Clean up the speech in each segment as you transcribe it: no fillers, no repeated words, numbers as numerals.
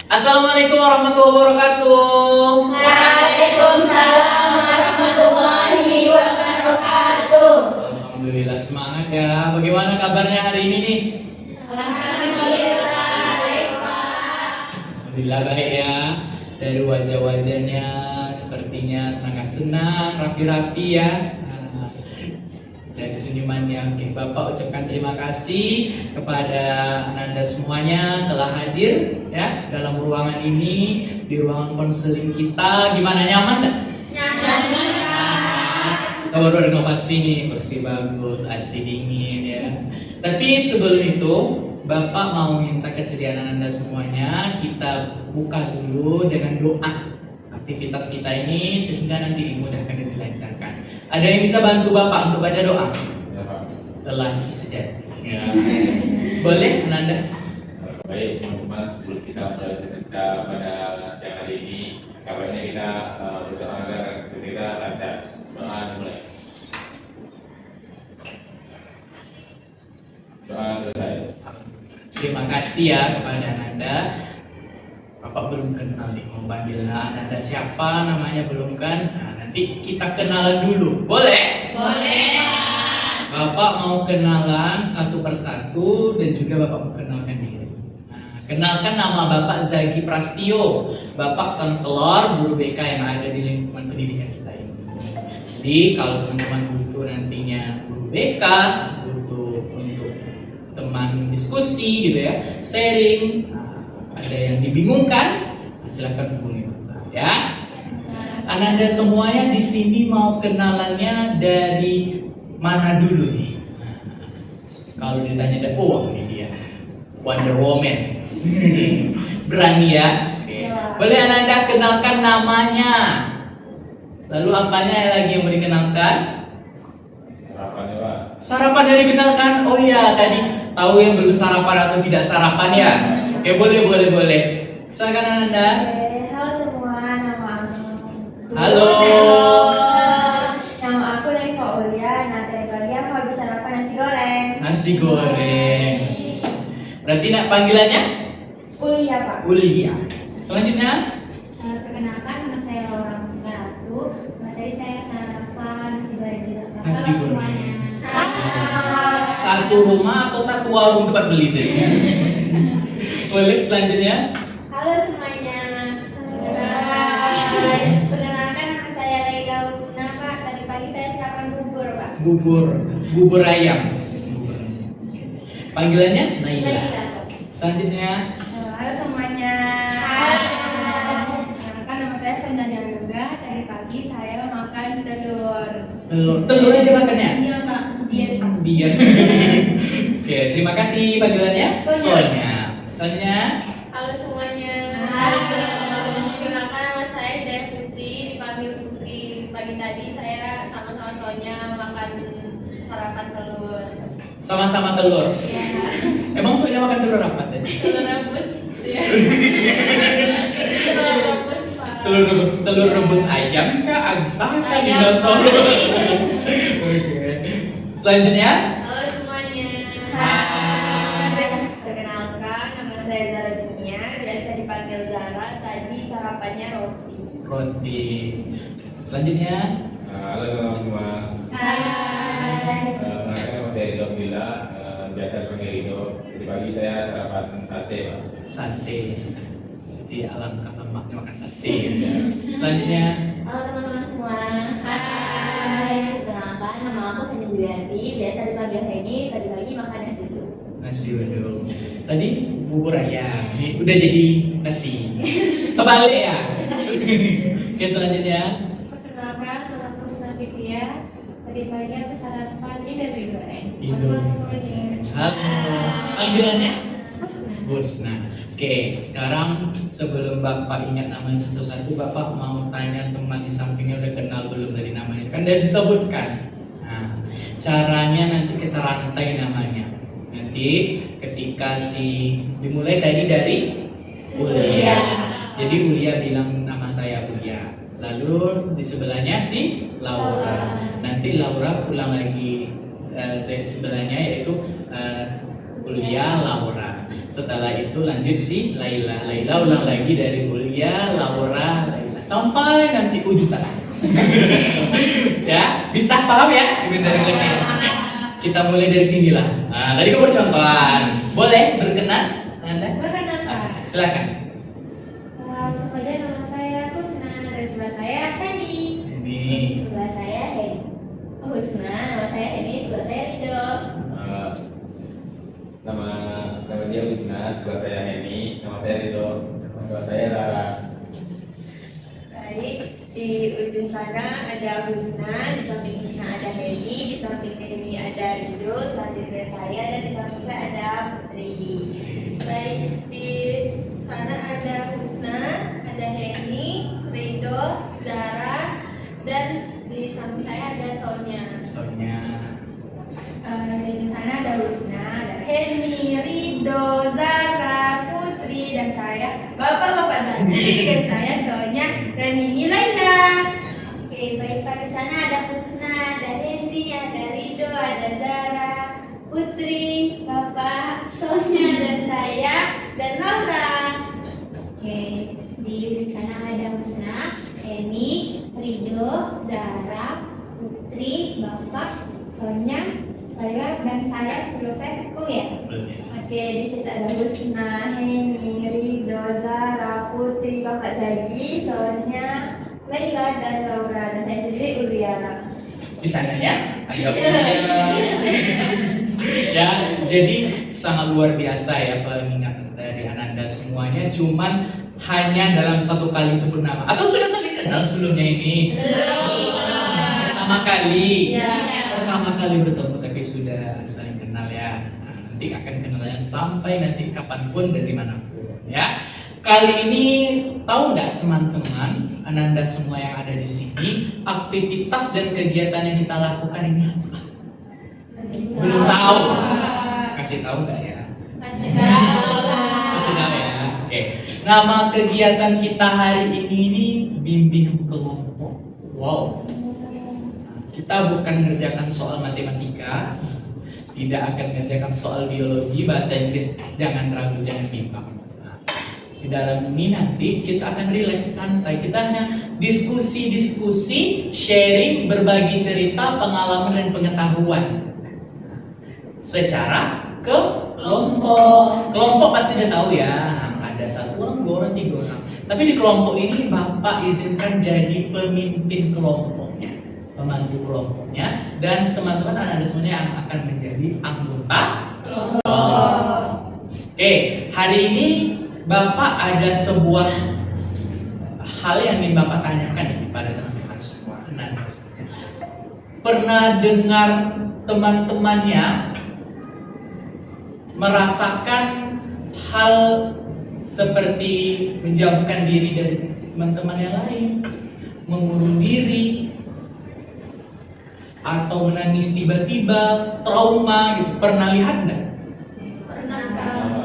Assalamualaikum warahmatullahi wabarakatuh. Waalaikumsalam warahmatullahi wabarakatuh. Alhamdulillah, semangat ya. Bagaimana kabarnya hari ini nih? Alhamdulillah baik, Pak. Alhamdulillah baik ya. Dari wajah-wajahnya sepertinya sangat senang, rapi-rapi ya. Dari senyumannya, oke, Bapak ucapkan terima kasih kepada Anda semuanya telah hadir ya dalam ruangan ini, di ruangan konseling kita. Gimana, nyaman nggak? Nyaman. Kita baru ada inovasi nih, kursi bagus, AC dingin ya. Tapi sebelum itu, Bapak mau minta kesediaan Anda semuanya, kita buka dulu dengan doa aktivitas kita ini sehingga nanti dimudahkan dan dilancarkan. Ada yang bisa bantu Bapak untuk baca doa? Ya, Pak. Lelaki sejati. Ya. Boleh, Ananda? Baik, teman-teman, sebelum kita bercerita pada siang hari ini, kabarnya kita berdoa agar kita lancar. Doa mulai. Doa selesai. Terima kasih ya kepada Ananda. Bapak belum kenal nih, mau panggil Ananda siapa namanya belum kan? Nah, nanti kita kenalan dulu. Boleh? Boleh. Bapak mau kenalan satu persatu dan juga Bapak mau kenalkan diri. Nah, kenalkan nama Bapak Zaki Prastio, Bapak konselor guru BK yang ada di lingkungan pendidikan kita ini. Jadi kalau teman-teman butuh nantinya guru BK, butuh untuk teman diskusi gitu ya, sharing, ada yang dibingungkan, silakan hubungi Bapak ya. Ananda semuanya di sini mau kenalannya dari mana dulu nih? Kalau ditanya ada, oh ini dia Wonder Woman. Berani ya? Oke. Boleh Ananda kenalkan namanya. Lalu apanya lagi yang mau dikenalkan? Sarapannya, Pak. Sarapan dari dikenalkan. Oh ya, tadi tahu yang belum sarapan atau tidak sarapan ya? Oke, boleh. Silakan Ananda. Halo semua, nama aku. Halo. Nama aku Naifa Ulia. Nah, tadi pagi aku habis sarapan nasi goreng. Nasi goreng. Berarti nak panggilannya? Ulia, Pak. Ulia. Selanjutnya? Perkenalkan, nama saya Laura Muskaratu. Tadi saya sarapan nasi goreng juga. Nasi Halo goreng. semuanya. Satu rumah atau satu warung tempat beli deh? Boleh selanjutnya? Halo semuanya. Perkenalkan, nama saya Laila Husna, Pak. Tadi pagi saya sarapan bubur, Pak. Bubur ayam. Panggilannya Naila. Laila, Pak. Selanjutnya? Halo semuanya. Perkenalkan, nama saya Sandanya Yoga. Tadi pagi saya makan telur. Telur aja makannya? Iya, Pak. Diet, Pak. Biar. Oke, terima kasih panggilannya. Sonya. Selanjutnya? Halo semuanya. Perkenalkan, nama saya Hidayah Putri. Dipanggil Putri. Pagi tadi saya sama-sama Sonya makan sarapan telur. Sama-sama telur. Ya, Emang Sonya makan telur apa tadi? telur rebus. Ya. Telur rebus, Pak. Telur rebus ayam kah? Angsa kah? Ayam. Dinosaurus? Oke. Selanjutnya? Halo semuanya. Perkenalkan, nama saya Zara Dunia, biasa dipanggil Zara. Tadi sarapannya roti. Roti. Selanjutnya? Halo teman-teman. Perkenalkan, nama saya Ridho Bila, biasa dipanggil Ridho. Tadi pagi saya sarapan sate, Pak. Sate. Jadi alangkah lemaknya makan sate. Selanjutnya? Halo teman-teman semua. Hai. Perkenalkan, nama aku Hanya Julianti. Biasa dipanggil Heni. Tadi pagi makan nasi uduk. Nasi uduk. Tadi bubur ayam. Ini udah jadi nasi. Kebalik ya? Oke, selanjutnya? Perkenalkan, nama aku Pusna Fitria. Tadi pagi aku sarapan Indomie goreng. Indomie. Halo semuanya. Halo. Panggilannya? Pusna. Busna. Oke, sekarang sebelum Bapak ingat namanya satu-satu, Bapak mau tanya teman di sampingnya udah kenal belum dari namanya? Kan udah disebutkan. Nah, caranya nanti kita rantai namanya. Nanti ketika dimulai tadi dari Ulia. Jadi Ulia bilang nama saya Ulia. Lalu di sebelahnya si Laura. Nanti Laura ulang lagi dari sebelahnya yaitu Ulia Laura. Setelah itu lanjut si Laila. Laila ulang lagi dari Ulia, Laura, Laila sampai nanti ujung sana. Ya, bisa paham ya? Ibu dari Oke. Kita mulai dari sinilah. Nah, tadi kamu bercontohan. Boleh berkenan? Anda? Berkenan, Pak. Silakan. Langsung aja, nama saya Husna, dan sebelah saya Heni. Ini. Sebelah saya Heni. Husna, nama saya Heni, sebelah saya Rido. Eh, nama dia Wisna, sebelah saya Heni, nama saya Rido, sebelah saya Lara. Baik, di ujung sana ada Husna, di samping Husna ada Heni, di samping Heni ada Rido, selanjutnya saya, dan di samping saya ada Putri. Baik, di sana ada Husna, ada Heni, Rido, Zara, dan di samping saya ada Sonia. Soalnya Di sana ada Husna, ada Heni, Rido, Zara, Putri, dan saya Bapak Zaki, dan saya Sonia, dan Nini Laila. Oke, baik Pak, di sana ada Husna, ada Heni, ada Rido, ada Zara, Putri, Bapak, Sonia, dan saya, dan Laura. Oke, di ujung sana ada Husna, Heni, Rido, Zara, Putri, Bapak, Sonia, Laila, dan saya sebelum saya ya. Oke, di situ ada Husna, Heni, Rido, Zara, Putri, Bapak Zagi, Sonia, Laila, dan Laura, dan saya sendiri Uliana. di sana ya. Agak ya, jadi sangat luar biasa ya pengingat dari Ananda semuanya. Cuman hanya dalam satu kali sebut nama. Atau sudah saling kenal sebelumnya ini? Pertama kali. Pertama kali bertemu tapi sudah saling kenal ya. Nah, nanti akan kenalnya sampai nanti kapanpun dan dimanapun ya. Kali ini tahu nggak teman-teman, Ananda semua yang ada di sini, aktivitas dan kegiatan yang kita lakukan ini apa? Belum tahu. Kasih tahu nggak ya? Kasih tahu. Kasih tahu ya. Oke. Nama kegiatan kita hari ini bimbingan kelompok. Wow. Kita bukan mengerjakan soal matematika, tidak akan mengerjakan soal biologi, bahasa Inggris, jangan ragu, jangan bimbang. Nah, di dalam ini nanti kita akan relax, santai. Kita hanya diskusi, sharing, berbagi cerita, pengalaman dan pengetahuan secara kelompok. Kelompok pasti udah tahu ya. Nah, ada 1 orang, 2 orang, 3 orang. Tapi di kelompok ini Bapak izinkan jadi pemimpin kelompoknya, membantu kelompoknya, dan teman-teman Anda semuanya yang akan menjadi anggota kelompok. Oke, hari ini Bapak ada sebuah hal yang ingin Bapak tanyakan nih kepada teman-teman semua. Pernah dengar teman-temannya merasakan hal seperti menjauhkan diri dari teman-teman yang lain, mengurung diri, atau menangis tiba-tiba, trauma gitu. Pernah lihat enggak? Pernah.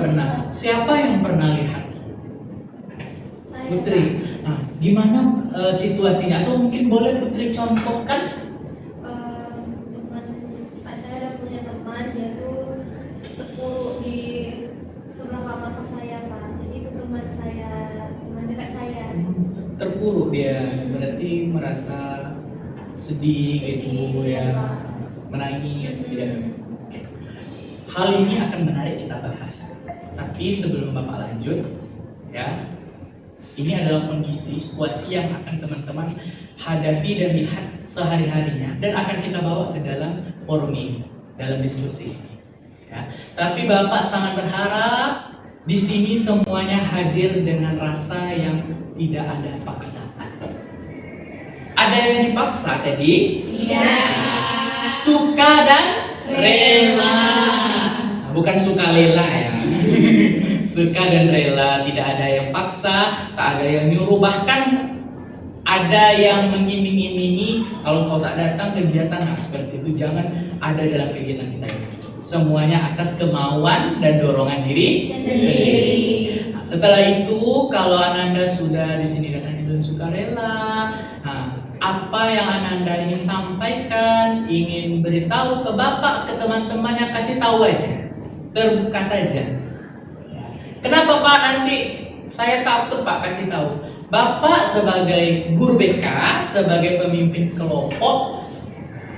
Pernah. Siapa yang pernah lihat? Putri. Nah, gimana situasinya? Atau mungkin boleh Putri contohkan? Teman saya ada punya teman, dia tuh terpuruk di sebelah kamar kos saya Pak. Jadi itu teman saya, teman dekat saya. Terpuruk dia, berarti merasa sedih gitu ya, Pak. menangis gitu ya. Oke. Hal ini akan menarik kita bahas. Tapi sebelum Bapak lanjut, ya, ini adalah kondisi situasi yang akan teman-teman hadapi dan lihat sehari-harinya dan akan kita bawa ke dalam forum ini, dalam diskusi ini. Ya. Tapi Bapak sangat berharap di sini semuanya hadir dengan rasa yang tidak ada paksaan. Ada yang dipaksa tadi? Iya. Suka dan rela. Bukan suka lela ya. Suka dan rela, tidak ada yang paksa, tak ada yang nyuruh, bahkan ada yang mengiming-imingi kalau kau tak datang kegiatan seperti itu, jangan ada dalam kegiatan kita ini. Semuanya atas kemauan dan dorongan diri sendiri. Nah, setelah itu kalau Ananda sudah di sini dengan itu sukarela, nah, apa yang Ananda ingin sampaikan, ingin beritahu ke Bapak, ke teman-temannya, kasih tahu aja, terbuka saja. Kenapa Pak? Nanti saya takut Pak, kasih tahu. Bapak sebagai guru BK, sebagai pemimpin kelompok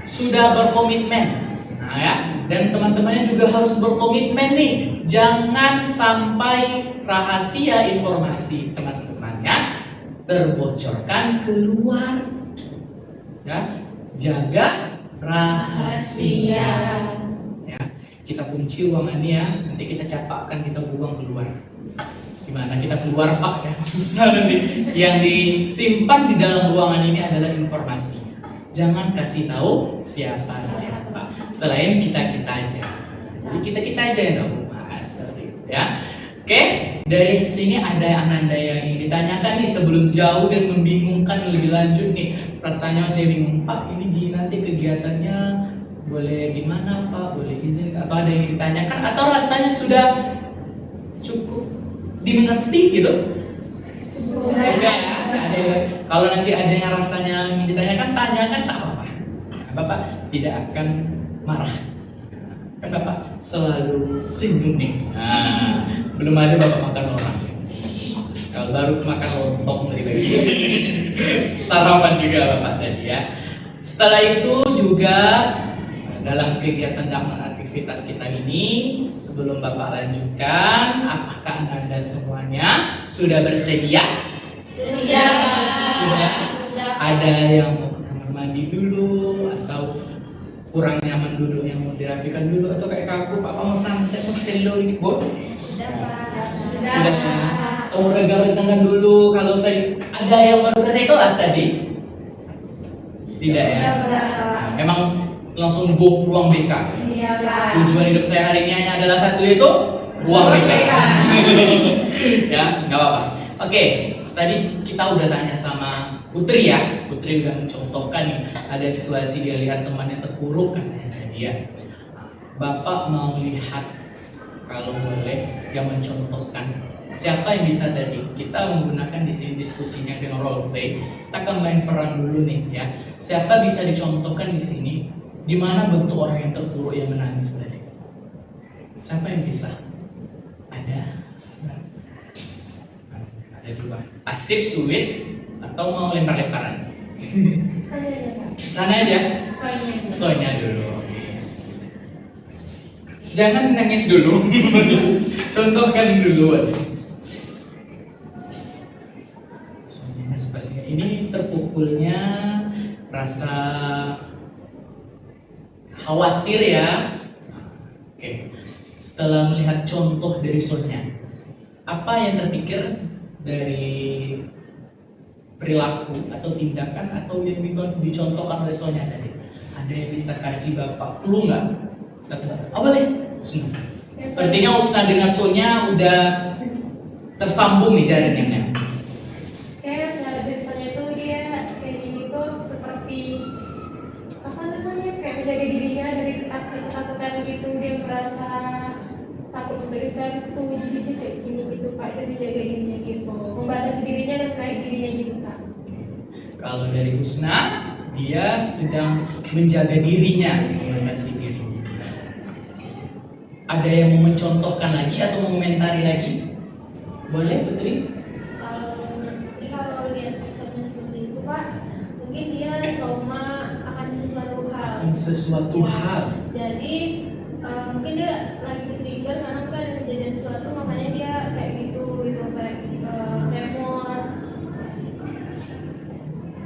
sudah berkomitmen. Nah ya, dan teman-temannya juga harus berkomitmen nih. Jangan sampai rahasia informasi teman-temannya terbocorkan keluar. Ya, jaga rahasia. Ya, kita kunci ruangannya ya. Nanti kita capakkan, kita buang keluar. Gimana kita keluar Pak ya, susah nanti. Yang disimpan di dalam ruangan ini adalah informasi. Jangan kasih tahu siapa-siapa selain kita aja. Jadi kita aja yang tahu seperti itu ya. Oke, dari sini ada Ananda yang ingin ditanyakan nih sebelum jauh dan membingungkan lebih lanjut nih. Rasanya saya bingung Pak, ini nanti kegiatannya boleh gimana Pak? Boleh izin atau ada yang ditanyakan atau rasanya sudah cukup dimengerti gitu? Juga ya. Kalau nanti ada yang rasanya ingin ditanyakan, tanyakan tak apa-apa. Bapak tidak akan marah. Kan Bapak selalu senyum nih. Nah, belum ada Bapak makan orang. Kalau baru makan lontong dari lagi. Sarapan juga Bapak tadi ya. Setelah itu juga dalam kegiatan dan aktivitas kita ini, sebelum Bapak lanjutkan, apakah Anda semuanya sudah bersedia? Sudah. Ada yang mau ke kamar mandi dulu atau kurang nyaman dulu yang mau dirapikan dulu atau kayak aku Pak mau santai mau setel dulu nih Bu? Sudah. Atau regang-regangan dulu kalau tadi ada yang baru selesai kelas tadi? Tidak ya? Memang langsung go ruang BK. Tujuan hidup saya hari ini hanya adalah satu, yaitu ruang BK. Ya, nggak apa-apa. Oke, tadi kita udah tanya sama Putri ya. Putri udah mencontohkan nih, ada situasi dia lihat temannya terpuruk katanya tadi ya. Bapak mau lihat kalau boleh yang mencontohkan siapa yang bisa tadi. Kita menggunakan di sini diskusinya dengan role play. Kita akan main peran dulu nih ya. Siapa bisa dicontohkan di sini? Gimana bentuk orang yang terpuruk yang menangis tadi? Siapa yang bisa? Ada? Ada dua. Asif, Suwit, atau mau lempar-lemparan? Saya aja Pak. Sana aja. Soalnya dulu. Jangan nangis dulu. Contohkan dulu. Soalnya seperti ini terpukulnya rasa khawatir ya. Oke. Setelah melihat contoh dari Sonya, apa yang terpikir dari perilaku atau tindakan atau yang dicontohkan oleh Sonya tadi? Ada yang bisa kasih Bapak clue nggak? Boleh. Sepertinya Usna dengan Sonya udah tersambung nih jaringannya. Kayak biasanya tuh dia kayak gini tuh seperti apa namanya, kayak menjaga dirinya dari ketakutan gitu, dia merasa takut untuk disentuh, jadi dia kayak gini gitu Pak, dan menjaga dirinya gitu, membatasi dirinya dan menarik dirinya gitu Pak. Kalau dari Husna, dia sedang menjaga dirinya, membatasi dirinya. Ada yang mau mencontohkan lagi atau mengomentari lagi? Boleh, Putri? Kalau lihat episode seperti itu Pak, mungkin dia trauma akan sesuatu hal. Sesuatu hal. Jadi mungkin dia lagi di-trigger karena mungkin ada kejadian sesuatu, makanya dia kayak gitu kayak tremor.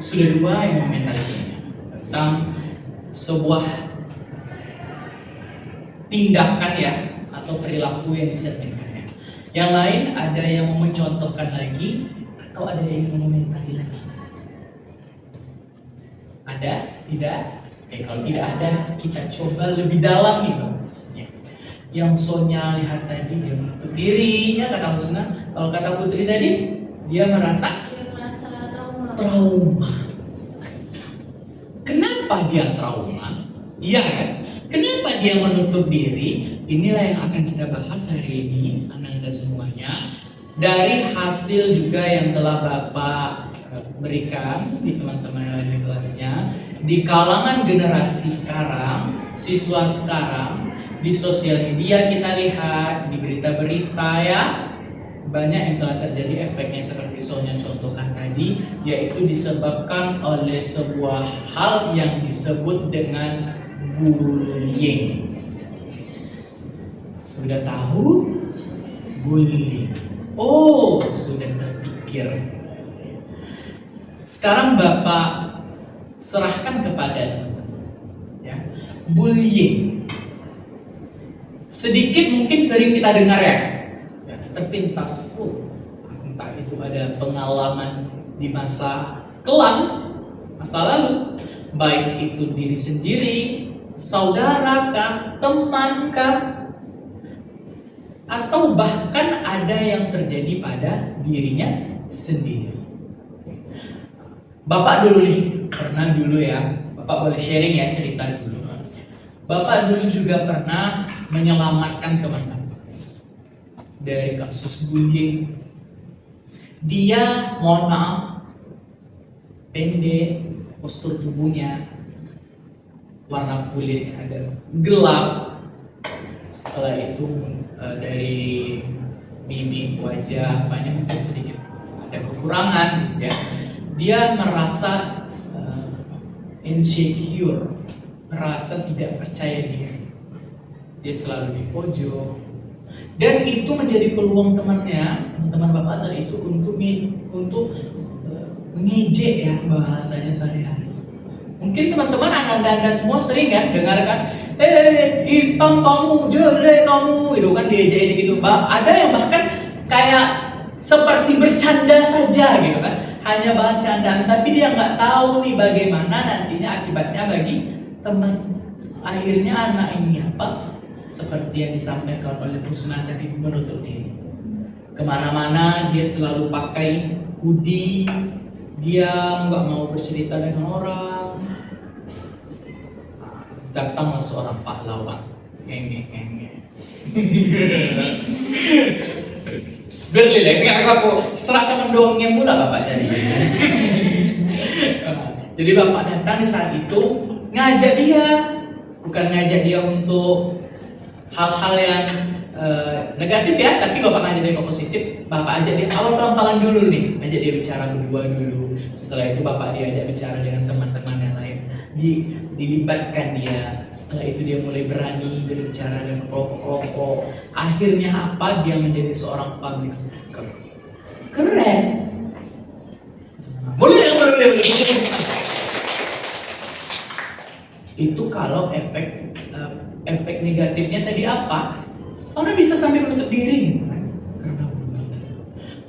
Sudah dua yang mengomentari tentang sebuah tindakan ya atau perilaku yang dicerminkannya. Yang lain ada yang mau mencontohkan lagi atau ada yang mengomentari lagi? Ada? Tidak? Oke, kalau tidak ada, kita coba lebih dalam nih bahasnya. Yang Sonya lihat tadi, dia menutup diri, ya kata Husna. Kalau kata Putri tadi, dia merasa trauma. Kenapa dia trauma? Iya kan? Kenapa dia menutup diri? Inilah yang akan kita bahas hari ini, Ananda semuanya. Dari hasil juga yang telah Bapak berikan di teman-teman yang lain di kelasnya, di kalangan generasi sekarang, siswa sekarang, di sosial media kita lihat, di berita-berita ya, banyak yang telah terjadi efeknya seperti Sonya contohkan tadi, yaitu disebabkan oleh sebuah hal yang disebut dengan bullying. Sudah tahu? Bullying. Oh, sudah terpikir. Sekarang Bapak serahkan kepada teman-teman. Ya. Bullying. Sedikit mungkin sering kita dengar ya. Terpintas. Oh, entah itu ada pengalaman di masa kelam, masa lalu, baik itu diri sendiri, saudara kah, teman kah, atau bahkan ada yang terjadi pada dirinya sendiri. Bapak dulu nih, pernah dulu ya, Bapak boleh sharing ya cerita dulu. Bapak dulu juga pernah menyelamatkan teman Bapak dari kasus bullying. Dia, mohon maaf, pendek, postur tubuhnya, warna kulitnya agak gelap. Setelah itu dari mimik wajah banyak mungkin sedikit ada kekurangan, ya. Dia merasa insecure, merasa tidak percaya diri. Dia selalu di pojok, dan itu menjadi peluang teman-teman Bapak saat itu untuk mengejek ya bahasanya sehari-hari. Mungkin teman-teman anda semua sering kan dengarkan, hitam kamu, jelek kamu, itu kan diejek gitu. Ada yang bahkan kayak seperti bercanda saja gitu kan, hanya bahan candaan, tapi dia nggak tahu nih bagaimana nantinya akibatnya bagi teman. Akhirnya anak ini seperti yang disampaikan oleh Husna tadi, menutup diri. Kemana-mana dia selalu pakai hoodie, dia nggak mau bercerita dengan orang. Datang seorang pahlawan, berlilai. Sekarang aku serasa mendongeng mula Bapak jadi. Jadi Bapak datang di saat itu ngajak dia, bukan ngajak dia untuk hal-hal yang negatif ya, tapi Bapak ngajak dia ke positif. Bapak ajak dia awal pelan-pelan dulu nih, ajak dia bicara berdua dulu. Setelah itu Bapak diajak bicara dengan teman-teman yang lain, dilibatkan dia. Setelah itu dia mulai berani berbicara dengan kelompok-kelompok. Akhirnya dia menjadi seorang public speaker. Keren. Boleh. Itu kalau efek negatifnya tadi apa? Orang bisa sampai menutup diri karena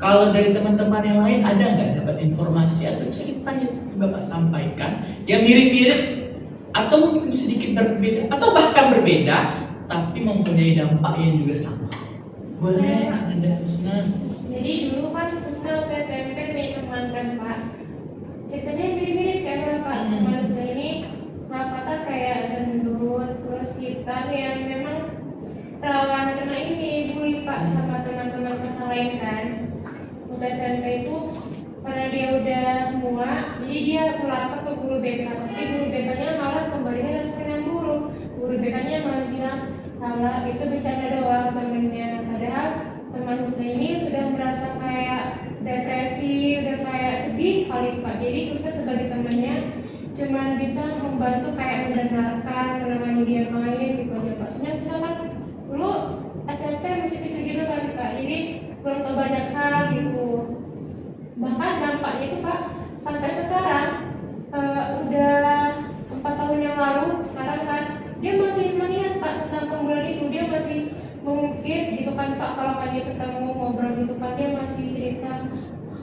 kalau dari teman-teman yang lain ada nggak dapat informasi atau cerita yang Bapak sampaikan yang mirip-mirip atau mungkin sedikit berbeda atau bahkan berbeda tapi mempunyai dampak yang juga sama? Boleh Anda Husna? Jadi dulu kan Husna waktu SMP punya teman kan Pak, ceritanya mirip-mirip kayak Bapak. Teman Husna ini maaf kata kayak gendut, terus hitam, yang memang rawan kena ini bully Pak sama teman-teman kelas lain kan. Waktu SMP itu karena dia udah muak, jadi dia melapor ke guru BK, tapi guru BK-nya malah kembalinya dengan guru BK-nya malah bilang, "Alah, itu bercanda doang temennya." Padahal teman Husna ini sudah merasa kayak depresi, udah kayak sedih kali Pak. Jadi Husna sebagai temannya cuman bisa membantu kayak mendengarkan, menemani dia main gitu aja Pak. Soalnya Husna kan dulu SMP masih bisa gitu kan Pak, jadi belum tahu banyak hal gitu. Bahkan dampaknya itu Pak sampai sekarang udah 4 tahun yang lalu sekarang kan dia masih mengingat Pak tentang pembulian itu. Dia masih mengungkit gitu kan Pak, kalau kan dia ketemu ngobrol gitu kan dia masih cerita,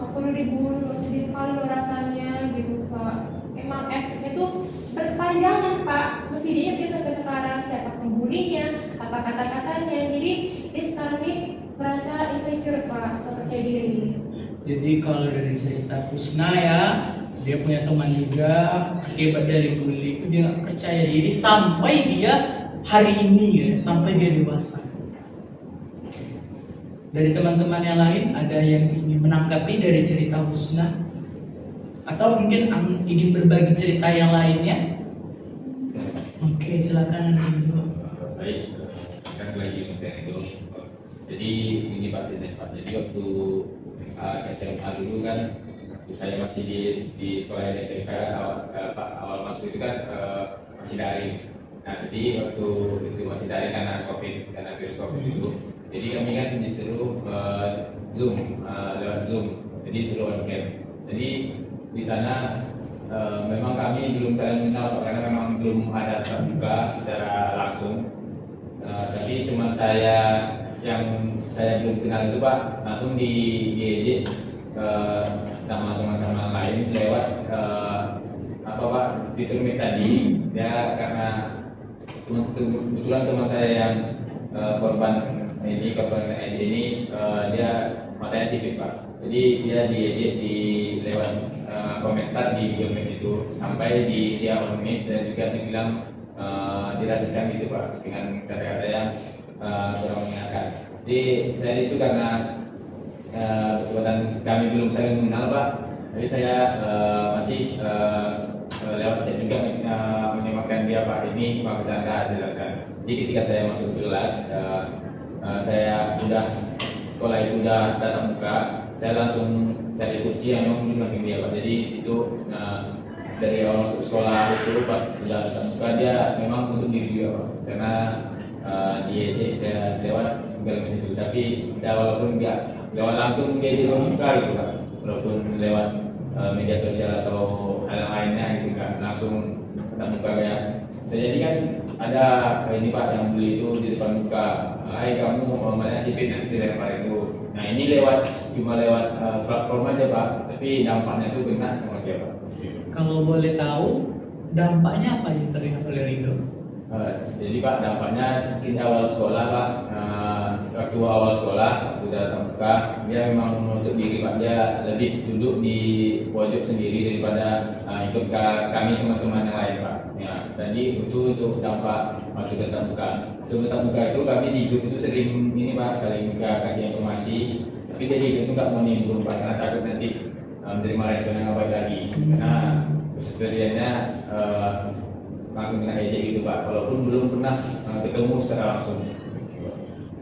"Aku lu dibully, lu sedih kali lo rasanya," gitu Pak. Emang efeknya tuh berpanjangan Pak, mesti diingat dia sampai sekarang siapa pembulinya, apa kata-katanya. Jadi dia sekarang nih merasa insecure Pak, tak percaya diri. Jadi kalau dari cerita Husna ya, dia punya teman juga akibat dari bully itu dia nggak percaya diri sampai dia hari ini ya, sampai dia dewasa. Dari teman-teman yang lain ada yang ingin menanggapi dari cerita Husna atau mungkin ingin berbagi cerita yang lainnya? Oke, silakan. Baik, kan lagi konten itu Jadi ini Pak, jadi waktu SMA dulu kan, waktu saya masih di sekolah SMK awal masuk itu kan masih daring. Nah jadi waktu itu masih daring karena virus COVID itu, jadi kami kan disuruh Zoom, lewat Zoom, jadi disuruh on cam. Jadi di sana memang kami belum saling mengenal Pak, karena memang belum ada tatap muka secara langsung. Tapi teman saya yang saya belum kenal itu Pak langsung diejek sama teman-teman lain lewat apa Pak, Fitur Meet tadi. Dia karena kebetulan teman saya yang korban ini dia matanya sipit Pak, jadi dia diejek di lewat komentar di video Meet itu, sampai dia on Meet dan juga dibilang dirasiskan gitu Pak, dengan kata-kata yang kurang menyenangkan. Jadi saya di situ karena kebetulan kami belum saling mengenal Pak, jadi saya masih lewat chat juga menyematkan dia Pak, ini Pak bercanda, saya jelaskan. Jadi ketika saya masuk kelas, saya sudah sekolah itu udah tatap muka, saya langsung cari kursi yang memang mendukung dia Pak. Jadi itu dari awal masuk sekolah itu pas sudah tatap muka dia memang untuk diri juga Pak, karena dia lewat Google Meet itu, tapi walaupun nggak lewat langsung dia muka gitu Pak, walaupun lewat media sosial atau hal lainnya gitu, nggak langsung tatap muka kayak saya. Jadi kan ada ini Pak yang beli itu di depan muka, hai kamu mana sipit nanti dilempar itu. Nah ini cuma lewat platform aja Pak, tapi dampaknya itu benar sama dia Pak. Kalau boleh tahu dampaknya apa yang terlihat oleh Rido? Jadi Pak dampaknya mungkin awal sekolah Pak, waktu awal sekolah waktu tatap muka dia memang menutup diri Pak, dia lebih duduk di pojok sendiri daripada ikut kami teman-teman yang lain Pak. Ya, jadi itu untuk dampak waktu tatap muka. Sebelum tatap muka itu kami di grup itu sering ini Pak, saling kasih informasi, tapi dia di grup itu nggak mau nimbrung Pak, karena takut nanti menerima respon yang baik lagi, karena kesehariannya langsung kena ejek gitu Pak, walaupun belum pernah ketemu secara langsung.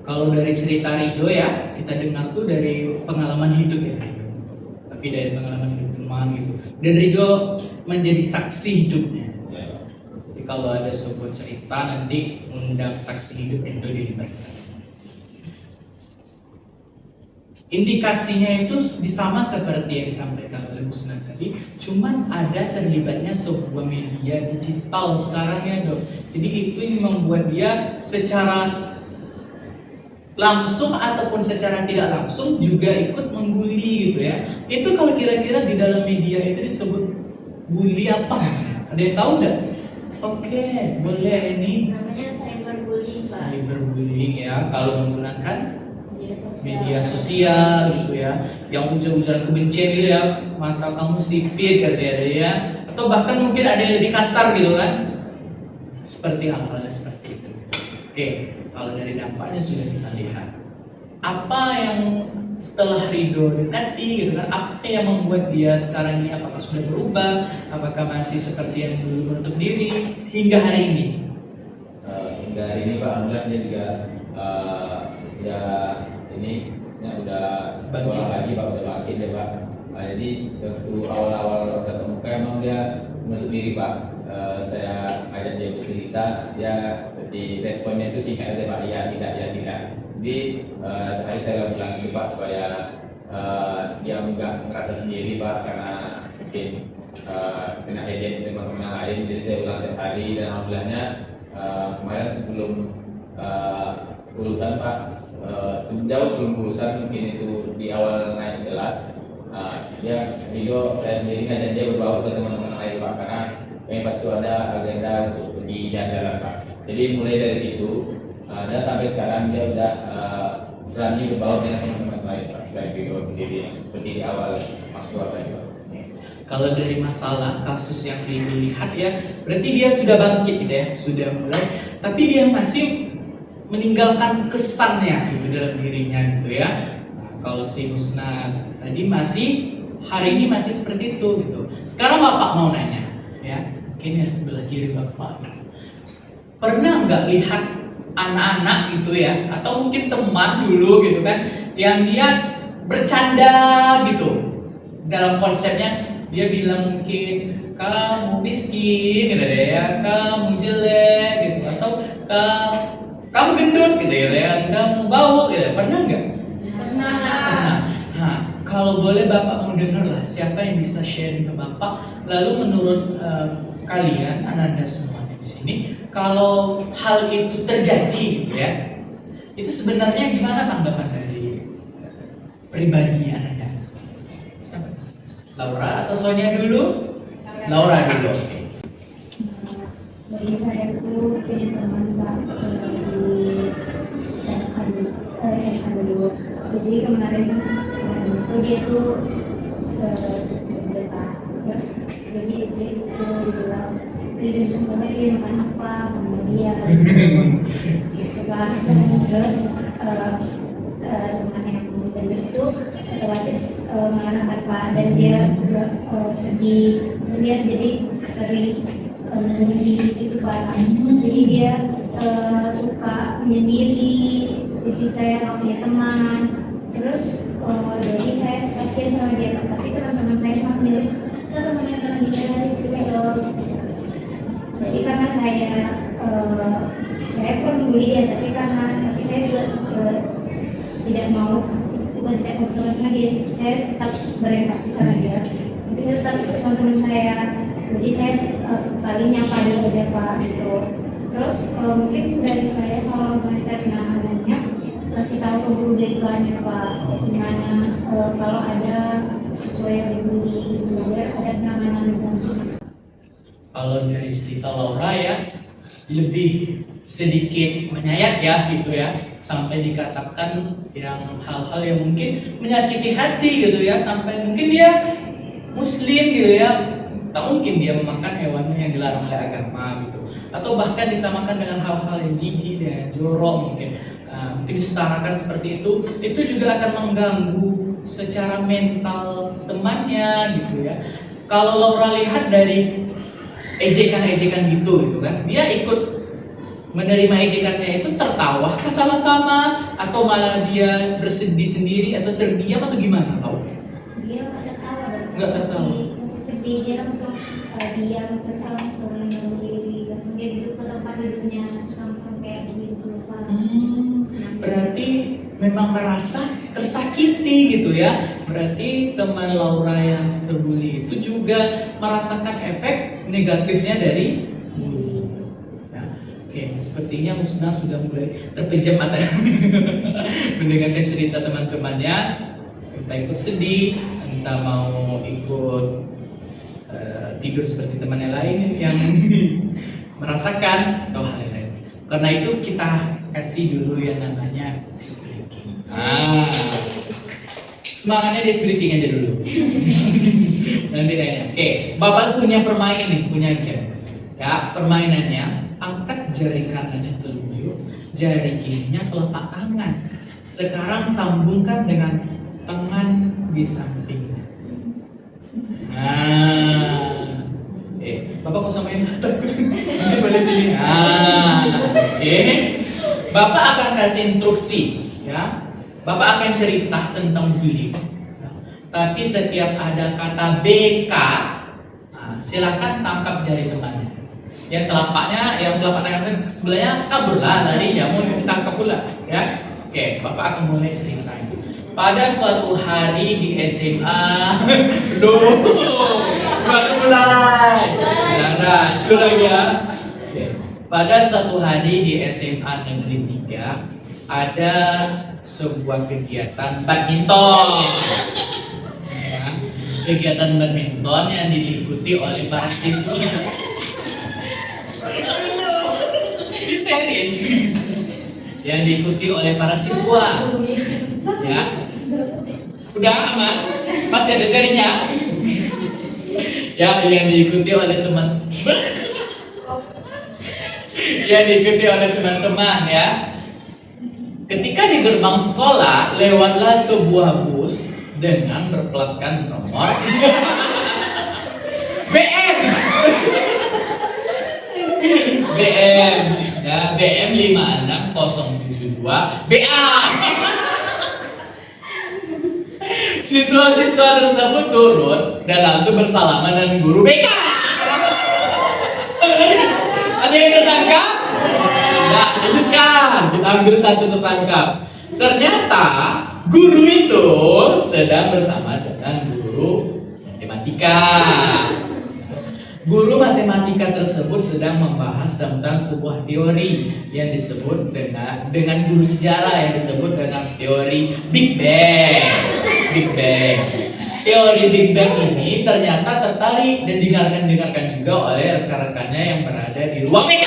Kalau dari cerita Rido ya, kita dengar tuh dari pengalaman hidup ya, tapi dari pengalaman hidup teman gitu. Dan Rido menjadi saksi hidupnya. Jadi kalau ada sebuah cerita nanti undang saksi hidup Rido dilibatkan. Indikasinya itu sama seperti yang disampaikan oleh Husna tadi, cuman ada terlibatnya sebuah media digital sekarang ya dok. Jadi itu yang membuat dia secara langsung ataupun secara tidak langsung juga ikut membuli gitu ya. Itu kalau kira-kira di dalam media itu disebut bully apa? Ada yang tahu nggak? Oke, boleh ini. Namanya cyberbullying Pak. Cyberbullying ya, kalau menggunakan media Sosial. sosial gitu ya, yang ujar-ujaran kebencian gitu ya, mata kamu sipit katanya ya, atau bahkan mungkin ada yang lebih kasar gitu kan, seperti hal-hal seperti itu. Oke, kalau dari dampaknya sudah kita lihat, apa yang setelah Rido dekati gitu kan, apa yang membuat dia sekarang ini, apakah sudah berubah, apakah masih seperti yang dulu menutup diri hingga hari ini? Hingga hari ini Pak, alhamdulillah dia juga udah sekolah lagi Pak, udah bangkit ya Pak. Jadi waktu awal-awal tatap muka emang dia menutup diri Pak. Saya ajak dia bercerita, dia seperti responnya itu singkat aja Pak, iya tidak, ya tidak. Jadi sehari saya ulang itu Pak, supaya dia nggak merasa sendiri Pak, karena mungkin kena ejek teman-teman yang lain. Jadi saya ulang tiap hari, dan alhamdulillahnya kemarin sebelum lulusan Pak, jauh sebelum lulusan, mungkin itu di awal naik kelas, dia Rido saya sendiri ngajak dia berbaur ke teman-teman lain Pak, karena kami pasti ada agenda untuk pergi jalan-jalan Pak. Jadi mulai dari situ dan sampai sekarang dia udah berani berbaur dengan teman-teman lain Pak, selain Rido sendiri seperti di awal masuk tadi Pak. Kalau dari masalah kasus yang dilihat ya, berarti dia sudah bangkit gitu ya, sudah mulai, tapi dia masih meninggalkan kesannya gitu dalam dirinya gitu ya. Nah, kalau si Husna tadi masih hari ini masih seperti itu gitu. Sekarang Bapak mau nanya ya, mungkin yang sebelah kiri Bapak gitu. Pernah nggak lihat anak-anak gitu ya, atau mungkin teman dulu gitu kan, yang dia bercanda gitu. Dalam konsepnya dia bilang mungkin kamu miskin gitu ya, kamu jelek gitu, atau kamu gendut gitu ya, kamu bau gitu. Pernah nggak? Pernah. Pernah. Nah, kalau boleh Bapak mau dengar lah, siapa yang bisa sharing ke Bapak. Lalu menurut kalian, Ananda semuanya di sini, kalau hal itu terjadi gitu ya, itu sebenarnya gimana tanggapan dari pribadi Ananda? Siapa? Laura atau Sonia dulu? Laura dulu. Oke. Jadi saya tuh punya teman Pak di SMA dulu. Jadi kemarin itu dia tuh berdebat. Terus jadi itu dibilang ini banget sih makan apa sama dia. Terus teman yang gendut itu otomatis marah Pak, dan dia juga sedih. Dia jadi sering menyendiri gitu Pak. Jadi dia suka menyendiri, jadi kayak nggak punya teman. Terus jadi saya kasihan sama dia Pak. Tapi teman-teman saya cuma bilang, temannya cuma dicari juga dong. Jadi karena saya pun bully dia, tapi saya juga tidak mau, bukan tidak mau sama dia, saya tetap berempati sama dia. Tapi tetap sama teman saya. Jadi saya paling nyapa dulu aja Pak gitu. Terus mungkin dari saya kalau baca penanganannya, kasih tahu ke guru BK-nya Pak, gimana kalau ada siswa yang dibully gitu, biar ada penanganan yang lanjut. Kalau dari cerita Laura ya, lebih sedikit menyayat ya gitu ya, sampai dikatakan yang hal-hal yang mungkin menyakiti hati gitu ya, sampai mungkin dia Muslim gitu ya, tak mungkin dia memakan hewan yang dilarang oleh agama gitu, atau bahkan disamakan dengan hal-hal yang jijik dan jorok mungkin, mungkin disetarakan seperti itu juga akan mengganggu secara mental temannya gitu ya. Kalau Laura lihat dari ejekan-ejekan gitu kan, dia ikut menerima ejekannya itu, tertawa sama-sama, atau malah dia bersedih sendiri, atau terdiam, atau gimana kau? Dia nggak tertawa, Nggak tertawa. masih sedih, dia langsung diam, terus langsung berdiri, langsung dia duduk ke tempat duduknya, terus langsung kayak gitu Pak. Berarti memang merasa tersakiti gitu ya. Berarti teman Laura yang terbuli itu juga merasakan efek negatifnya dari bully. Nah, oke, sepertinya Husna sudah mulai terpejam mata mendengar cerita teman-temannya, entah ikut sedih, entah mau ikut tidur seperti teman yang lain yang merasakan, atau hal lain. Karena itu kita kasih dulu yang namanya ice breaking. Semangatnya di ice breaking aja dulu. Nanti kayaknya. Oke, Bapak punya permainan nih, punya games. Ya, permainannya angkat jari kanannya telunjuk, jari kirinya telapak tangan. Sekarang sambungkan dengan tangan di samping. Bapak mau samain takut mungkin boleh sini. Oke. Bapak akan kasih instruksi, ya. Bapak akan cerita tentang bullying. Tapi setiap ada kata BK, silakan tangkap jari temannya. Yang telapak tangan sebelahnya kabur lah, larinya mau ditangkap pula, ya. Oke, Bapak akan mulai cerita. Pada suatu hari di SMA, belum, baru mulai. Nah, curang ya. Oke. Pada suatu hari di SMA Negeri 3 ada sebuah kegiatan badminton. Ya, kegiatan badminton yang diikuti oleh para siswa. Histeris. Yang diikuti oleh para siswa. Ya. Udah aman? Masih ada jarinya? Ya, yang diikuti oleh teman-teman ya. Ketika di gerbang sekolah lewatlah sebuah bus dengan berplatkan nomor BM. BM ya, BM 56 072 BA. Siswa-siswa tersebut turun dan langsung bersalaman dengan guru BK. Ada yang tertangkap? Nah, lanjutkan. Kita ambil satu tertangkap. Ternyata guru itu sedang bersama dengan guru matematika. Guru matematika tersebut sedang membahas tentang sebuah teori yang disebut dengan guru sejarah yang disebut dengan teori Big Bang. Big Bang. Teori Big Bang ini ternyata tertarik dan dengarkan juga oleh rekan-rekannya yang berada di ruang BK.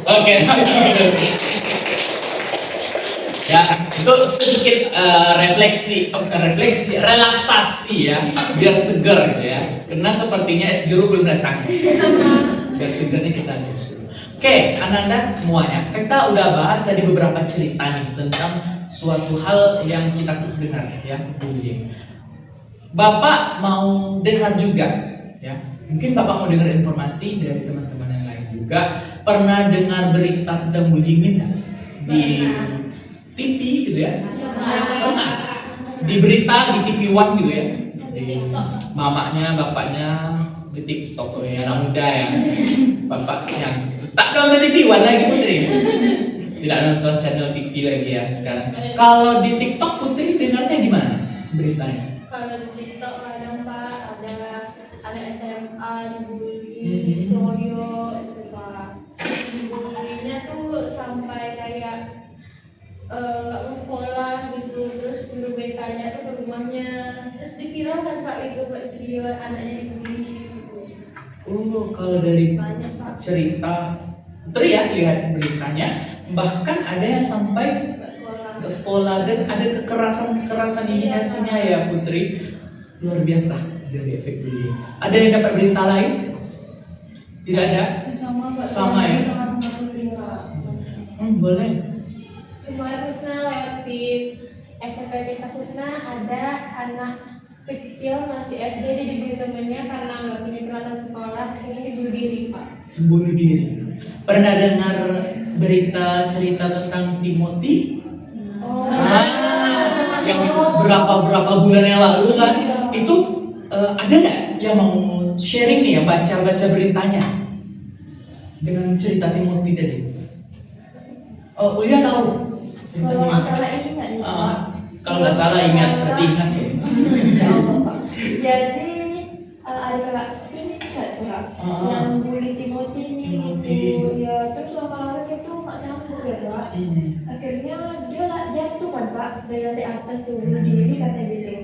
Oke. Ya, itu sedikit relaksasi ya, biar seger gitu ya. Karena sepertinya es jeruk belum datang. Biar segernya kita harus dulu. Oke, Ananda semuanya, kita udah bahas tadi beberapa cerita nih tentang suatu hal yang kita dengar ya, bullying. Bapak mau dengar juga ya. Mungkin Bapak mau dengar informasi dari teman-teman yang lain juga. Pernah dengar berita tentang bullying enggak? Di TV gitu ya? Pernah? Di berita di TV One gitu ya? Di mamanya, bapaknya di TikTok ya, anak muda ya. Bapak yang tak nonton TV One lagi Putri. Tidak nonton channel TV lagi ya sekarang. Kalau di TikTok Putri dengarnya gimana beritanya? Kalau di TikTok kadang Pak ada anak SMA dibully, dikeroyok itu Pak. Dibulinya tuh sampai kayak nggak mau sekolah gitu, terus guru BK-nya tuh ke rumahnya, terus diviralkan Pak itu buat video anaknya dibully gitu. Oh, kalau dari Banyak Pak. cerita Putri ya lihat beritanya, bahkan ada yang sampai Nggak sekolah. ke sekolah dan ada kekerasan indikasinya ya Putri. Luar biasa dari efek bullying. Ada yang dapat berita lain? Tidak ada? Sama Pak. Sama ya? Sama Putri Pak. Boleh. Kemarin Kusna lewat di SMP kita Kusna ada anak kecil masih SD, dia dibully temennya karena nggak punya peralatan sekolah, akhirnya dibunuh diri Pak. Bunuh diri. Pernah dengar berita cerita tentang Timothy? Yang berapa bulan yang lalu kan? Itu ada nggak yang mau sharing nih ya, baca beritanya dengan cerita Timothy tadi? Oh, Ulia tahu. Kalau nggak salah ini nggak nih Pak? Kalau nggak salah ingat, berarti ingat ya. Ya Allah, Pak. Jadi ada kakak ini Pak yang bully Timothy ini gitu. Ya terus lama-lama dia tuh nggak sanggup ya Pak. Akhirnya dia jatuh kan Pak dari lantai atas tuh bunuh diri katanya gitu.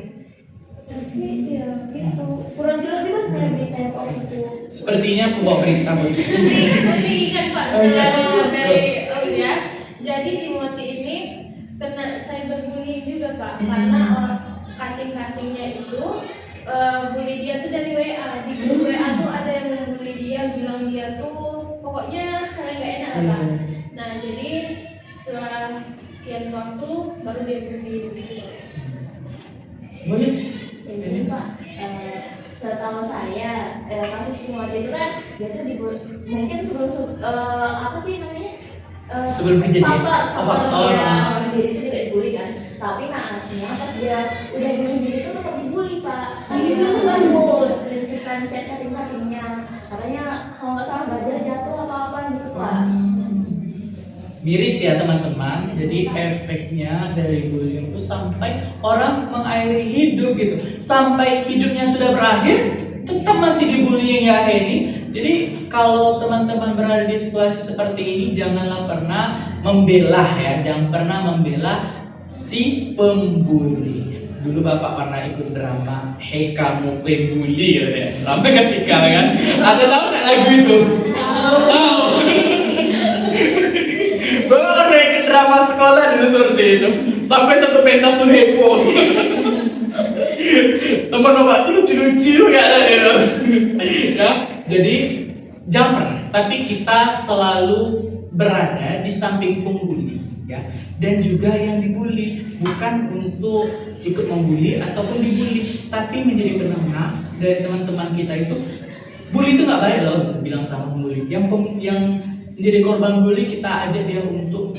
Tapi ya gitu. Kurang jelas juga sebenarnya beritanya Pak itu. Sepertinya pembawa berita. Putri ingat Pak setelah dengar dari Aulia. Jadi Timothy ini kena cyberbullying juga Pak, karena kating-katingnya itu bully dia tuh dari WA. Di grup WA tuh ada yang membully dia, bilang dia tuh pokoknya hal yang gak enak lah Pak. Nah jadi setelah sekian waktu baru dia bully gitu. Boleh? Ini Pak, setahu saya kasus Timothy itu kan dia tuh mungkin sebelum apa sih namanya? Sebelum kejadian. Faktor ya, diri itu juga dibully kan. Tapi naasnya pas dia udah bunuh diri itu tetap dibully Pak. Tapi itu bagus, prinsipkan chat kating-katingnya. Katanya kalau nggak salah baja jatuh atau apa gitu Pak. Miris ya teman-teman. Jadi efeknya dari bullying itu sampai orang mengakhiri hidup gitu. Sampai hidupnya sudah berakhir, tetap masih dibullying ya ini. Jadi kalau teman-teman berada di situasi seperti ini, janganlah pernah membela ya, jangan pernah membela si pembuli. Dulu Bapak pernah ikut drama Hei Kamu Pembuli ya, drama kasih kan? Ada tahu nggak lagu itu? Tahu. Bapak pernah ikut drama sekolah dulu seperti itu, sampai satu pentas tuh heboh. Teman Bapak tuh lucu-lucu ya. Jadi jangan pernah, tapi kita selalu berada di samping pembuli ya, dan juga yang dibully, bukan untuk ikut membuli ataupun dibully, tapi menjadi penengah dari teman-teman kita itu bully itu nggak baik loh gitu, bilang sama bully. Yang menjadi korban bully kita ajak dia untuk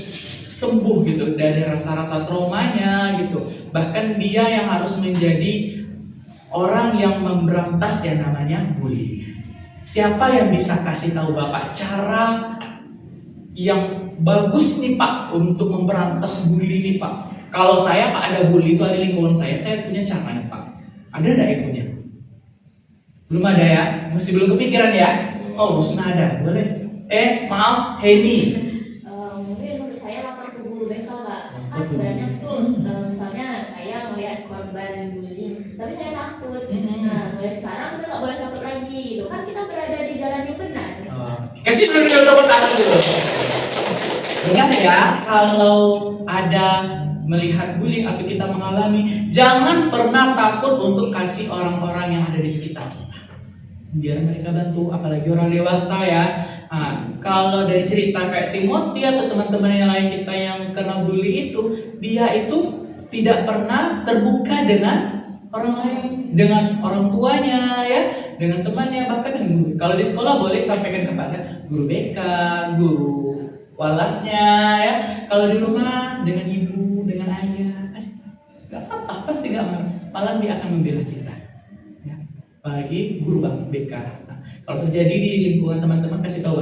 sembuh gitu dari rasa-rasa traumanya gitu. Bahkan dia yang harus menjadi orang yang memberantas yang namanya bully. Siapa yang bisa kasih tahu Bapak cara yang bagus nih Pak untuk memberantas bully nih Pak? Kalau saya Pak ada bully itu ada di lingkungan saya punya caranya Pak. Ada enggak yang punya? Belum ada ya? Masih belum kepikiran ya? Oh, Rusna ada, boleh. Maaf, Henny. Mungkin menurut saya lapor ke guru BK Kak. Kan banyak tuh, misalnya saya ngeliat korban bullying, tapi saya takut. Nah, mulai sekarang kita nggak boleh takut lagi. Gitu. Kan kita berada di jalan yang benar. Kasih dulu tepuk tangan dulu. Ingat ya, kalau ada melihat bullying atau kita mengalami, jangan pernah takut untuk kasih orang-orang yang ada di sekitar kita. Biar mereka bantu, apalagi orang dewasa ya. Kalau dari cerita kayak Timothy atau teman-teman yang lain kita yang kena bully itu, dia itu tidak pernah terbuka dengan orang lain, dengan orang tuanya ya, dengan temannya, bahkan dengan guru. Kalau di sekolah boleh sampaikan kepada guru BK, guru walasnya ya. Kalau di rumah dengan ibu, dengan ayah, kasih gak apa-apa, pasti gak marah, malah dia akan membela kita. Ya. Apalagi guru BK. Nah, kalau terjadi di lingkungan teman-teman, kasih tahu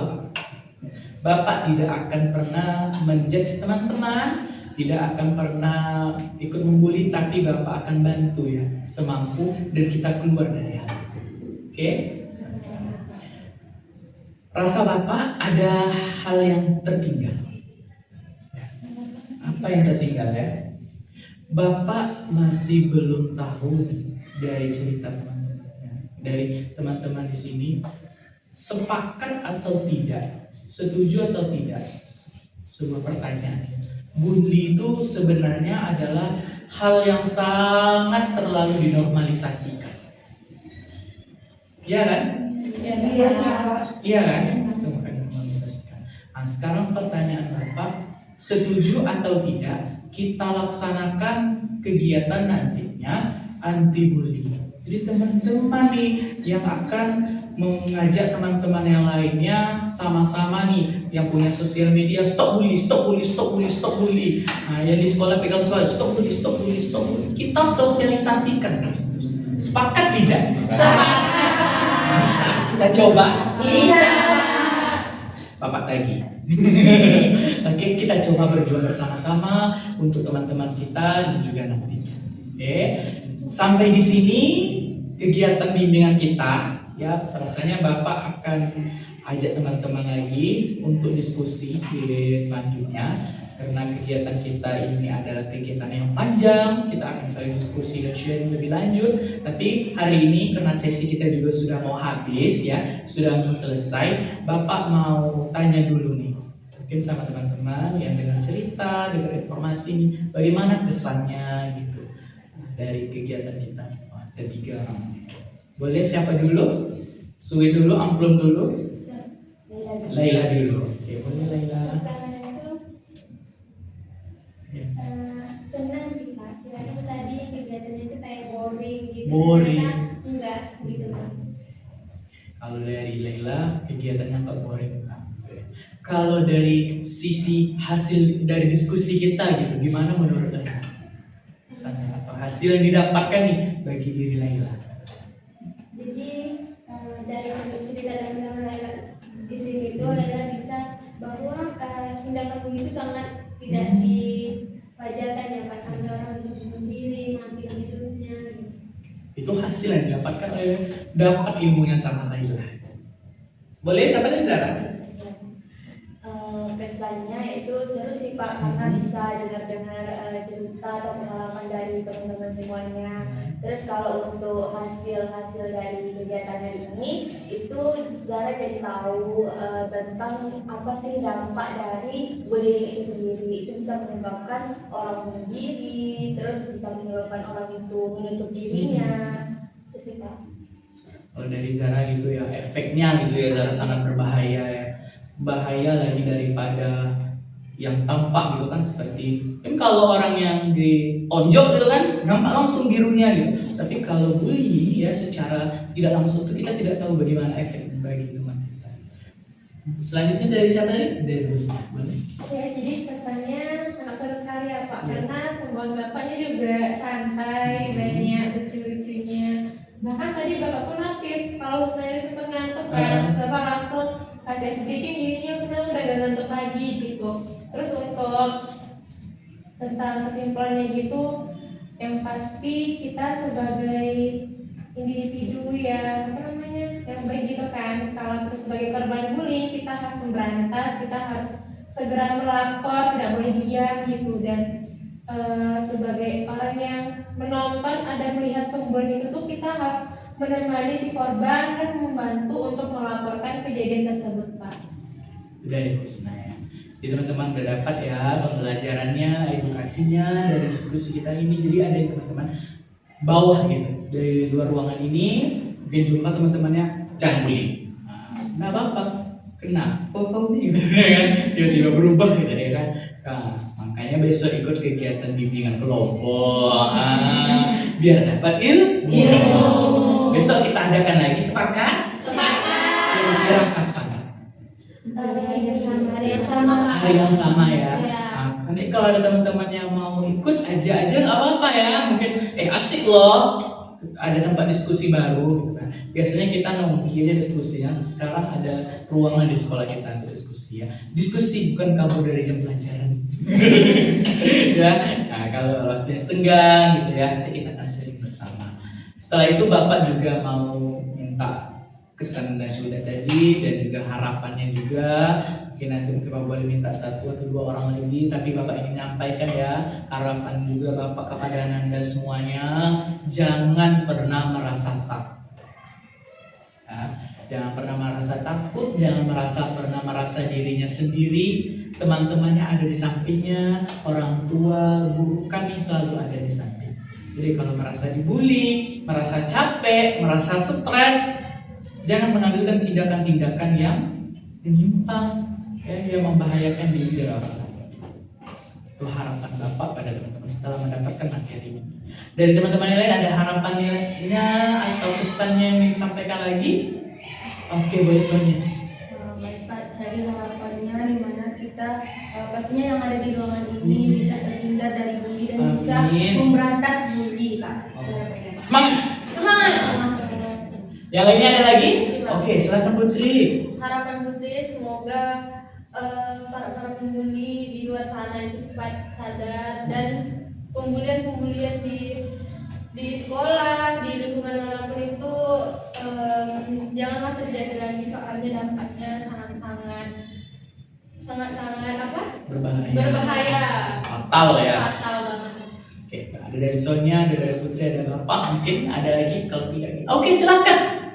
Bapak tidak akan pernah menjudge teman-teman, tidak akan pernah ikut membuli, tapi Bapak akan bantu ya semampu dan kita keluar dari hal itu. Oke? Rasa Bapak ada hal yang tertinggal. Apa yang tertinggal ya? Bapak masih belum tahu dari cerita teman-teman, dari teman-teman di sini, sepakat atau tidak, setuju atau tidak? Sebuah pertanyaan. Bully itu sebenarnya adalah hal yang sangat terlalu dinormalisasikan. Iya kan? Iya sih Pak. Iya kan? Sangat dinormalisasikan. Nah, sekarang pertanyaan Bapak, setuju atau tidak kita laksanakan kegiatan nantinya anti bully? Jadi teman-teman nih yang akan mengajak teman-teman yang lainnya sama-sama nih yang punya sosial media, stop bully, stop bully, stop bully, stop bully. Nah, yang di sekolah pegang suara stop bully, stop bully, stop bully. Kita sosialisasikan terus. Sepakat tidak? Sepakat. Bisa. Kita coba. Bisa. Bapak tagih. Oke, kita coba berjuang bersama-sama untuk teman-teman kita dan juga nantinya. Oke. Sampai di sini kegiatan bimbingan kita ya, rasanya Bapak akan ajak teman-teman lagi untuk diskusi di selanjutnya karena kegiatan kita ini adalah kegiatan yang panjang, kita akan saling diskusi dan sharing lebih lanjut. Tapi hari ini karena sesi kita juga sudah mau habis ya, sudah mau selesai, Bapak mau tanya dulu nih mungkin sama teman-teman yang dengar cerita, dengar informasi nih, bagaimana kesannya gitu dari kegiatan kita. Ada 3 orang. Boleh siapa dulu? Sui dulu, Amplum dulu. Laila dulu. Oke, boleh Laila. Kesannya itu senang sih Pak. Kirain tadi kegiatannya itu kayak boring gitu. Boring. Ternyata enggak gitu Pak. Kalau dari Laila, kegiatannya nggak boring. Kalau dari sisi hasil dari diskusi kita gitu, gimana menurut Laila? Kesannya atau hasil yang didapatkan nih bagi diri Laila? Jadi dari cerita dan pengalaman Laila di sini tuh Laila bisa bahwa tindakan begitu sangat tidak diwajarkan ya Pak, sampai orang bisa bunuh diri, mati hidupnya. Itu hasil yang didapatkan oleh dapat ilmunya sama Laila. Boleh siapa dari Zara? Kesannya itu seru sih Pak, karena bisa dengar-dengar cerita atau pengalaman dari teman-teman semuanya. Terus kalau untuk hasil-hasil dari kegiatan hari ini, itu Zara jadi tahu tentang apa sih dampak dari bullying itu sendiri. Itu bisa menyebabkan orang bunuh diri, terus bisa menyebabkan orang itu menutup dirinya. Itu sih Pak. Kalau dari Zara gitu ya, efeknya gitu ya, Zara sangat berbahaya ya. Bahaya lagi daripada yang tampak gitu kan, seperti kan kalau orang yang ditonjok gitu kan nampak langsung birunya gitu. Tapi kalau bullying ya secara tidak langsung itu kita tidak tahu bagaimana efek bagi teman kita. Selanjutnya dari siapa tadi? Dari Rusna. Boleh? Ya, jadi pesannya sangat seru sekali ya Pak, karena pembawaan Bapaknya juga santai, banyak lucu-lucunya. Bahkan tadi Bapak pun notice kalau saya sempat ngantuk kan, Bapak langsung kasih sedikit gininya, sebenarnya udah gak ngantuk lagi gitu. Terus untuk tentang kesimpulannya gitu, yang pasti kita sebagai individu yang yang baik gitu kan, kalau kita sebagai korban bullying kita harus memberantas, kita harus segera melapor, tidak boleh diam gitu. Dan sebagai orang yang menonton ada melihat pembulian itu tuh kita harus menemani si korban dan membantu untuk melaporkan kejadian tersebut Pak. Dari Rusna ya. Jadi teman-teman udah dapat ya pembelajarannya, edukasinya dari diskusi kita ini. Jadi ada yang teman-teman bawah gitu dari luar ruangan ini mungkin jumpa teman-temannya jangan bully. Nah bapak kena kau nih gitu kan, tiba-tiba berubah gitu ya kan. Nah, makanya besok ikut kegiatan bimbingan kelompok biar dapat ilmu. Besok kita adakan lagi, sepakat? Kira-kira kapan? Hari yang sama ya. Nah, nanti kalau ada teman-teman yang mau ikut aja nggak apa-apa ya. Mungkin asik loh. Ada tempat diskusi baru gitu kan. Biasanya kita nongkinya diskusinya. Sekarang ada ruangan di sekolah kita untuk diskusi ya. Diskusi bukan kabur dari jam pelajaran. Ya. Nah, kalau waktunya senggang gitu ya, nanti kita akan sharing bersama. Setelah itu Bapak juga mau minta kesan dan sudah tadi dan juga harapannya juga. Mungkin nanti Bapak boleh minta 1 atau 2 orang lagi, tapi Bapak ingin menyampaikan ya harapan juga Bapak kepada Anda semuanya, jangan pernah merasa takut. Ya, jangan pernah merasa takut, jangan pernah merasa dirinya sendiri. Teman-temannya ada di sampingnya, orang tua, guru kami selalu ada di samping. Jadi kalau merasa dibully, merasa capek, merasa stres, jangan mengambilkan tindakan-tindakan yang menyimpang, yang membahayakan diri orang lain. Itu harapan Bapak pada teman-teman setelah mendapatkan materi ini. Dari teman-teman yang lain ada harapannya atau kesannya yang ingin disampaikan lagi? Oke, boleh Sonia. Baik Pak, dari harapannya dimana kita pastinya yang ada di ruangan ini bisa terhindar dari bully dan bisa memberantas bully Pak. Semangat! Semangat! Yang lainnya ada lagi? Oke, silakan Putri. Harapan Putri semoga para pembuli di luar sana itu cepat sadar, dan pembulian di sekolah, di lingkungan manapun itu janganlah terjadi lagi, soalnya dampaknya sangat berbahaya. Fatal ya. Fatal banget. Oke, ada dari Sonia, ada dari Putri, ada Bapak, mungkin ada lagi kalau tidak. Oke, silakan.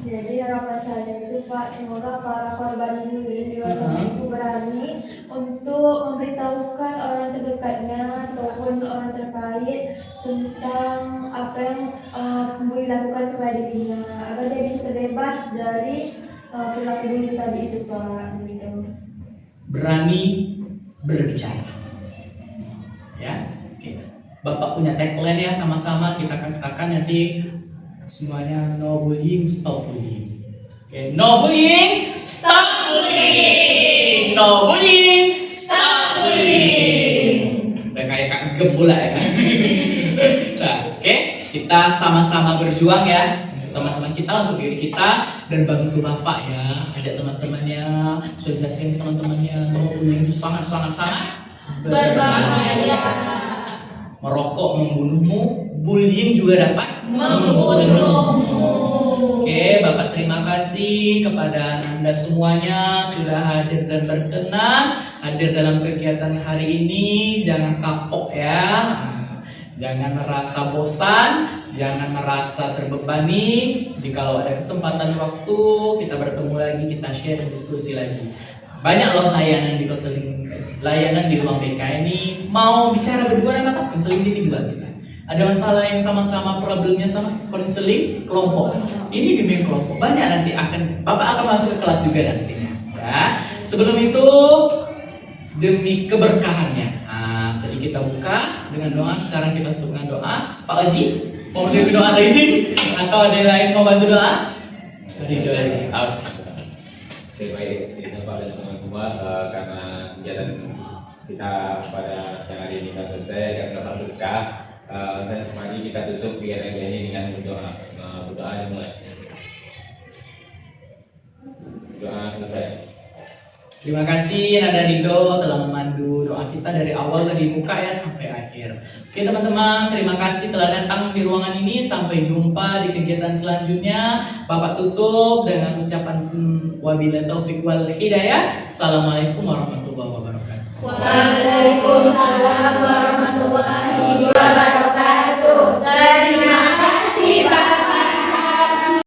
Jadi harapan saya itu Pak, semoga para korban bullying di luar sana itu berani untuk memberitahukan orang terdekatnya ataupun orang terkait tentang apa yang bully lakukan kepada dirinya, agar dia bisa terbebas dari perilaku bullying tadi itu Pak. Gitu. Berani berbicara. Ya, oke. Bapak punya tagline ya, sama-sama kita akan katakan nanti semuanya, no bullying, stop bullying. Oke, no bullying, stop bullying. No bullying, stop bullying. Udah kayak Kak Gembula ya. Nah, oke, kita sama-sama berjuang ya, teman-teman kita, untuk diri kita, dan bantu Bapak ya. Ajak teman-temannya, sosialisasikan teman-temannya bahwa bullying itu sangat berbahaya. Merokok membunuhmu, bullying juga dapat membunuhmu. Oke, Bapak terima kasih kepada Anda semuanya sudah hadir dan berkenan hadir dalam kegiatan hari ini. Jangan kapok ya, jangan merasa bosan, jangan merasa terbebani. Jika ada kesempatan waktu kita bertemu lagi, kita share dan diskusi lagi. Banyak loh layanan di layanan di ruang BK ini. Mau bicara berdua dengan Bapak, konseling individual kita. Ada masalah yang sama-sama problemnya sama, konseling kelompok. Ini bimbing kelompok. Banyak nanti Bapak akan masuk ke kelas juga nantinya. Ya. Sebelum itu demi keberkahannya. Nah, tadi kita buka dengan doa, sekarang kita tutup dengan doa. Pak Haji, mau beli doa lagi? Atau ada yang lain mau bantu doa? Ridho aja. Oke, baik, ini Pak dan teman-teman, karena kegiatan kita pada siang hari ini sudah selesai dan dapat berkah, dan mari kita tutup kegiatan ini dengan berdoa. Berdoa dimulai. Doa selesai. Terima kasih Nada Ridho telah memandu doa kita dari awal tadi buka ya sampai akhir. Oke teman-teman, terima kasih telah datang di ruangan ini. Sampai jumpa di kegiatan selanjutnya. Bapak tutup dengan ucapan wabillahi taufik wal hidayah. Assalamualaikum warahmatullahi wabarakatuh. Waalaikumsalam warahmatullahi wabarakatuh.